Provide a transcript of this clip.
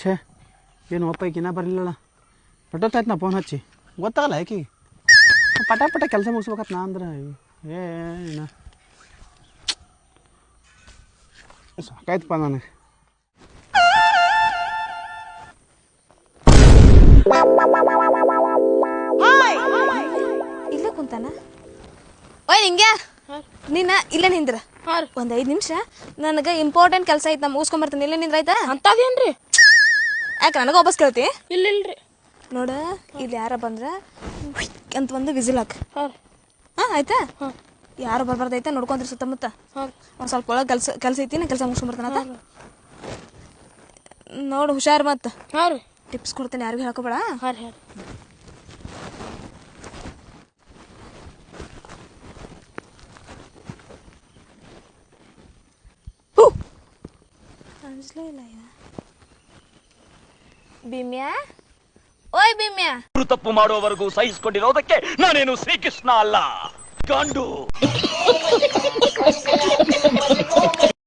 ಛೇ ಏನು ಒಪ್ಪೈಕಿನ ಬರಲಿಲ್ಲ ಹೊಟ್ಟೊತ್ತಾಯ್ತು ನಾ ಫೋನ್ ಹಚ್ಚಿ ಗೊತ್ತಾಗಲ್ಲ ಆಕಿ ಪಟ ಪಟ ಕೆಲಸ ಮುಗಿಸ್ಬೇಕತ್ ನಾ ಅಂದ್ರೆ ಏನ ಸಾಕಾಯ್ತಪ್ಪ ನನಗೆ ಇಲ್ಲೇ ಕುಂತಾನ ಓಯ್ ನಿಂಗೆ ನೀನ ಇಲ್ಲೇ ನಿಂದ್ರ ಒಂದ್ 5 ನಿಮಿಷ ನನಗೆ ಇಂಪಾರ್ಟೆಂಟ್ ಕೆಲಸ ಐತೆ ನಾ ಮುಗಿಸ್ಕೊಂಬರ್ತೀನಿ ಇಲ್ಲೇ ನಿಂದ್ರ ಆಯ್ತಾ ಅಂತದೇನ್ರಿ ಯಾಕೆ ನನಗೆ ವಾಪಸ್ ಕೇಳ್ತಿ ಇಲ್ರಿ ನೋಡ ಇಲ್ಲಿ ಯಾರ ಬಂದ್ರ ಅಂತ ಒಂದು ವಿಸಿಲ್ ಹಾಕ್ ಆಯ್ತಾ ಯಾರು ಬರ್ಬಾರ್ದೈತೆ ನೋಡ್ಕೊಂಡ್ರಿ ಸುತ್ತಮುತ್ತ ಒಂದು ಸ್ವಲ್ಪ ಒಳಗೆ ಕೆಲಸ ಐತಿ ನಾ ಕೆಲಸ ಮುಗಿಸ್ಕೊಂಬರ್ತಾನ ನೋಡು ಹುಷಾರು ಮತ್ತೆ ಟಿಪ್ಸ್ ಕೊಡ್ತೇನೆ ಯಾರಿಗೂ ಹಾಕೋಬೇಡ ಭೀಮ್ಯಾ ಓಯ್ ಭೀಮ್ಯಾ ತಪ್ಪು ಮಾಡುವವರೆಗೂ ಸಹಿಸಿಕೊಂಡಿರೋದಕ್ಕೆ ನಾನೇನು ಶ್ರೀಕೃಷ್ಣ ಅಲ್ಲ ಗಂಡು